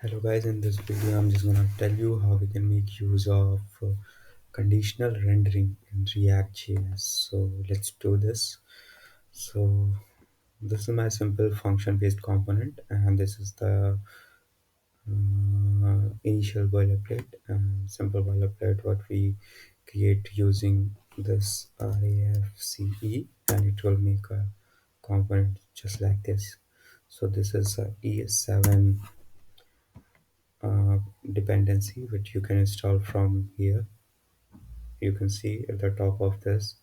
Hello guys, in this video I'm just gonna tell you how we can make use of conditional rendering in React.js. So let's do this. So this is my simple function based component and this is the initial boilerplate, simple boilerplate what we create using this RAFCE, and it will make a component just like this. So this is a ES7 dependency which you can install from here. You can see at the top of this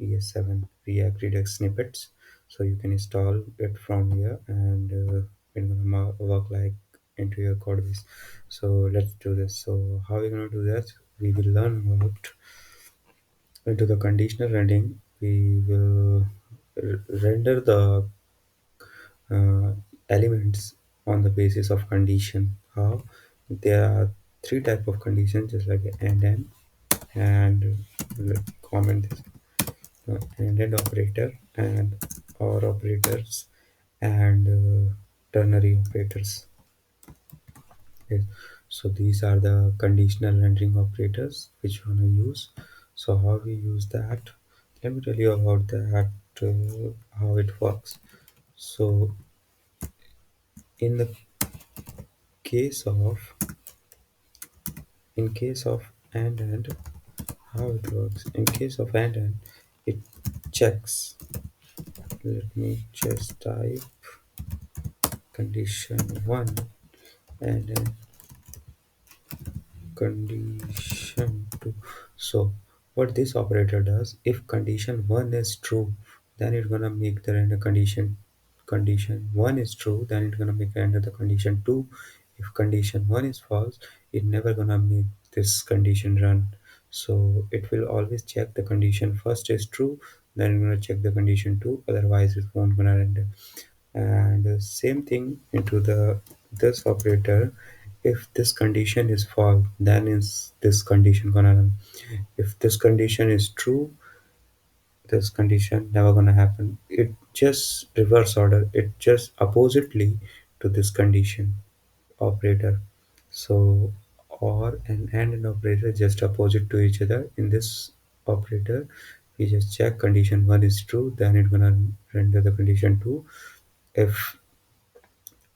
ES7 React Redux snippets, so you can install it from here and it's gonna work like into your code base. So let's do this. So how we're gonna do that, we will learn about into the conditional rendering. We will render the uh, elements on the basis of condition. How? There are three type of conditions, just like and comment this and operator and or operators and ternary operators. Yes. So these are the conditional rendering operators which we want to use. So how we use that, let me tell you about that, how it works. So in the case of and how it works, in case of and it checks, let me just type condition 1 and then condition 2. So what this operator does, if condition 1 is true, then it's gonna make the render condition 1 is true, then it's gonna make render the condition 2. If condition 1 is false, it never gonna make this condition run. So it will always check the condition first is true, then it's gonna check the condition 2, otherwise it won't gonna render. And same thing into the this operator, if this condition is false, then is this condition gonna run. If this condition is true, this condition never gonna happen. It just reverse order, it just oppositely to this condition operator. So or and an operator just opposite to each other. In this operator we just check condition 1 is true, then it's gonna render the condition 2. If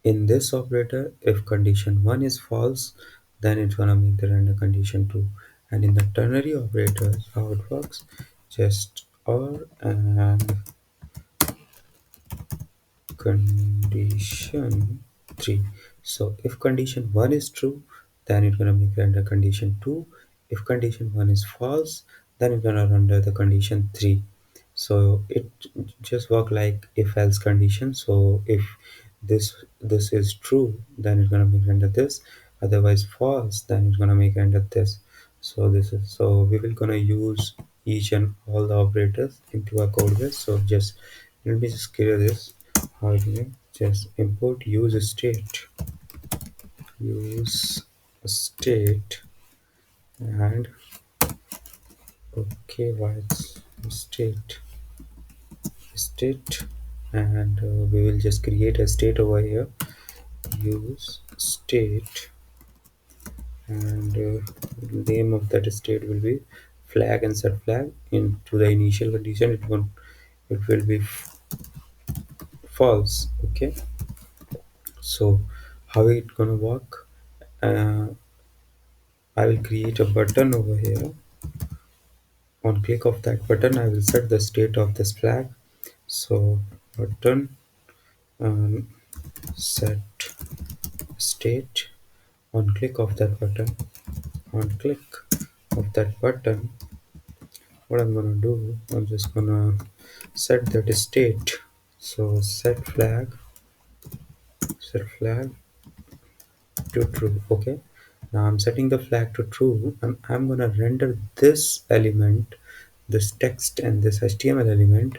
in this operator, if condition 1 is false, then it's gonna make the render condition 2. And in the ternary operators, how it works, just or and condition 3. So if condition 1 is true, then it's gonna make render condition 2. If condition 1 is false, then it's gonna render the condition 3. So it just work like if else condition. So if this is true, then it's gonna make render this, otherwise false, then it's gonna make render this. So this is, so we will gonna use each and all the operators into our code base. So just let me just clear this. How do you just import use state and okay, why it's state and we will just create a state over here. Use state and name of that state will be flag and set flag. Into the initial condition, it will be false. Okay, so how it gonna work? uh, I will create a button over here. On click of that button, I will set the state of this flag. So button um, set state. On click of that button, on click of that button, what I'm gonna do, I'm just gonna set that state. So set flag to true. Okay. Now I'm setting the flag to true and I'm gonna render this element, this text and this HTML element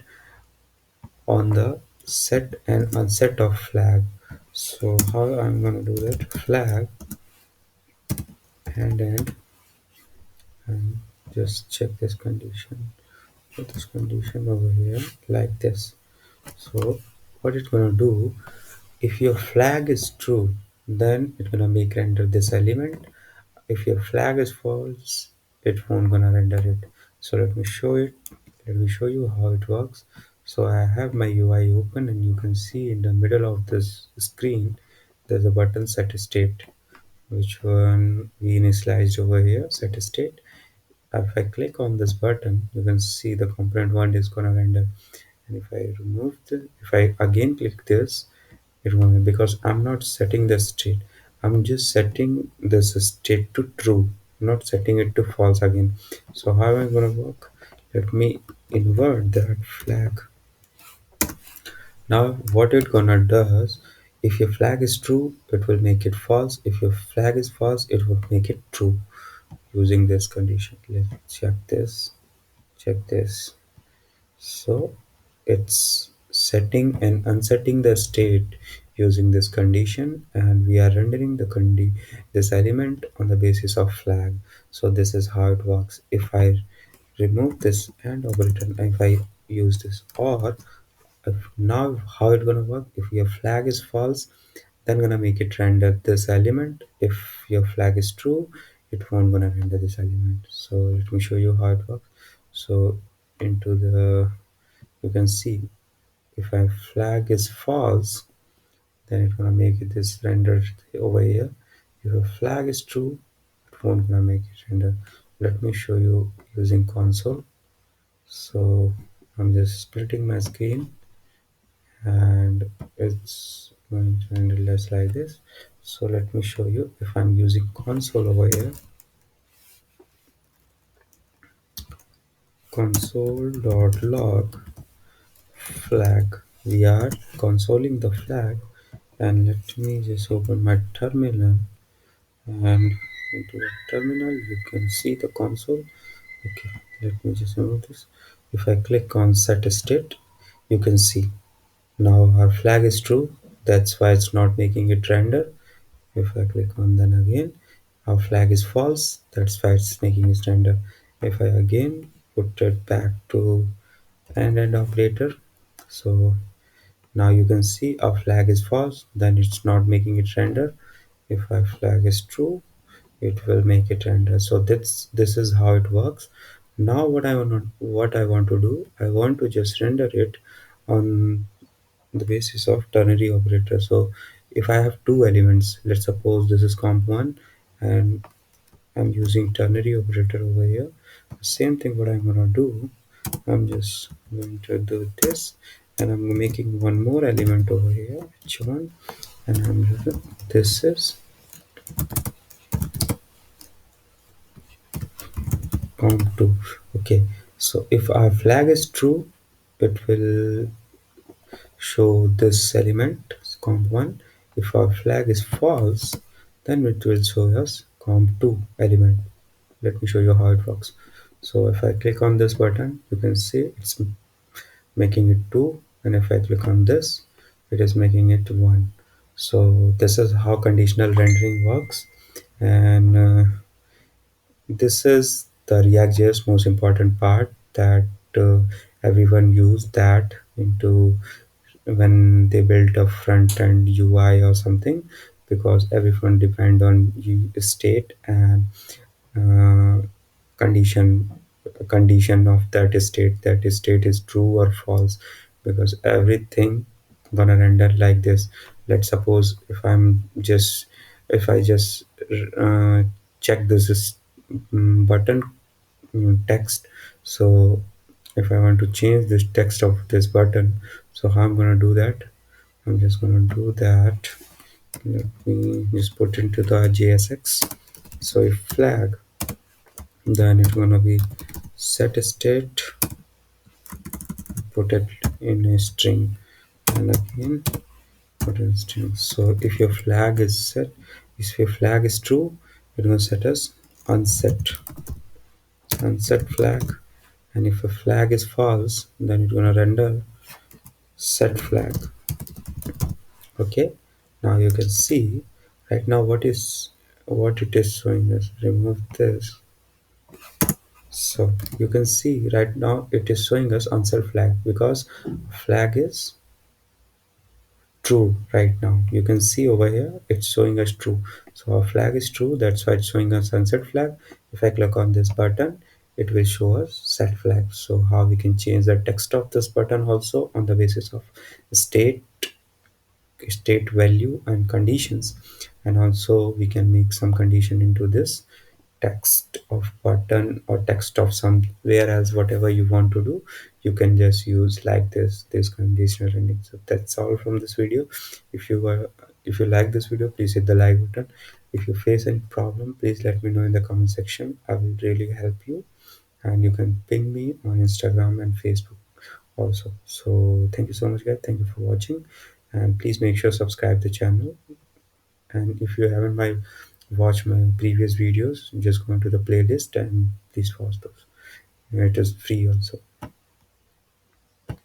on the set and unset of flag. So how I'm gonna do that, flag and just check this condition, put this condition over here like this. So what it's gonna do, if your flag is true, then it's gonna make render this element. If your flag is false, it won't gonna render it. So let me show it. Let me show you how it works. So I have my UI open, and you can see in the middle of this screen there's a button set state, which one we initialized over here, set state. If I click on this button, you can see the component one is gonna render. And if I remove the, if I again click this, it won't, because I'm not setting the state. I'm just setting this state to true, not setting it to false again. So how am I gonna work? Let me invert that flag. Now what it gonna does, if your flag is true, it will make it false. If your flag is false, it will make it true using this condition. Let's check this. Check this. So it's setting and unsetting the state using this condition, and we are rendering this element on the basis of flag. So this is how it works. If I remove this and operator, if I use this or, if now how it gonna work, if your flag is false, then gonna make it render this element. If your flag is true, it won't gonna render this element. So let me show you how it works. So into the, you can see if my flag is false, then it's gonna make it this rendered over here. If a flag is true, it won't gonna make it render. Let me show you using console. So I'm just splitting my screen, and it's going to render less like this. So let me show you. If I'm using console over here, console.log flag, we are consoling the flag. And let me just open my terminal, and into the terminal you can see the console. Okay, let me just remove this. If I click on set state, you can see now our flag is true. That's why it's not making it render. If I click on then again, our flag is false. That's why it's making it render. If I again put it back to end operator, so now you can see our flag is false, then it's not making it render. If our flag is true, it will make it render. So this is how it works. Now what I want to do, I want to just render it on the basis of ternary operator. So if I have two elements, let's suppose this is comp1 and I'm using ternary operator over here. Same thing what I'm gonna do, I'm just going to do this, and I'm making one more element over here, h1, and this is comp2. Okay, so if our flag is true, it will show this element comp1. If our flag is false, then it will show us comp2 element. Let me show you how it works. So if I click on this button, you can see it's making it 2, and if I click on this, it is making it 1. So this is how conditional rendering works, and this is the React.js most important part that uh, everyone use that into when they build a front end UI or something, because everyone depend on state and uh, condition condition of that state is true or false, because everything gonna render like this. Let's suppose if I just uh, check this button text. So if I want to change this text of this button, so how I'm gonna do that, I'm just gonna do that. Let me just put into the JSX. So if flag, then it's gonna be set state, put it in a string, and again put in string. So if your flag is set, if your flag is true, it's gonna set as unset flag, and if a flag is false, then it's gonna render set flag. Okay, now you can see right now what it is showing us. Remove this. So you can see right now it is showing us unset flag because flag is true right now. You can see over here it's showing us true. So our flag is true, that's why it's showing us sunset flag. If I click on this button, it will show us set flag. So how we can change the text of this button also on the basis of state value and conditions, and also we can make some condition into this text of button or text of somewhere else. Whatever you want to do, you can just use like this conditional rendering. So that's all from this video. If you like this video, please hit the like button. If you face any problem, please let me know in the comment section. I will really help you, and you can ping me on Instagram and Facebook also. So thank you so much, guys. Thank you for watching, and please make sure subscribe the channel. And if you haven't watched my previous videos, just go into the playlist and please watch those. It is free also.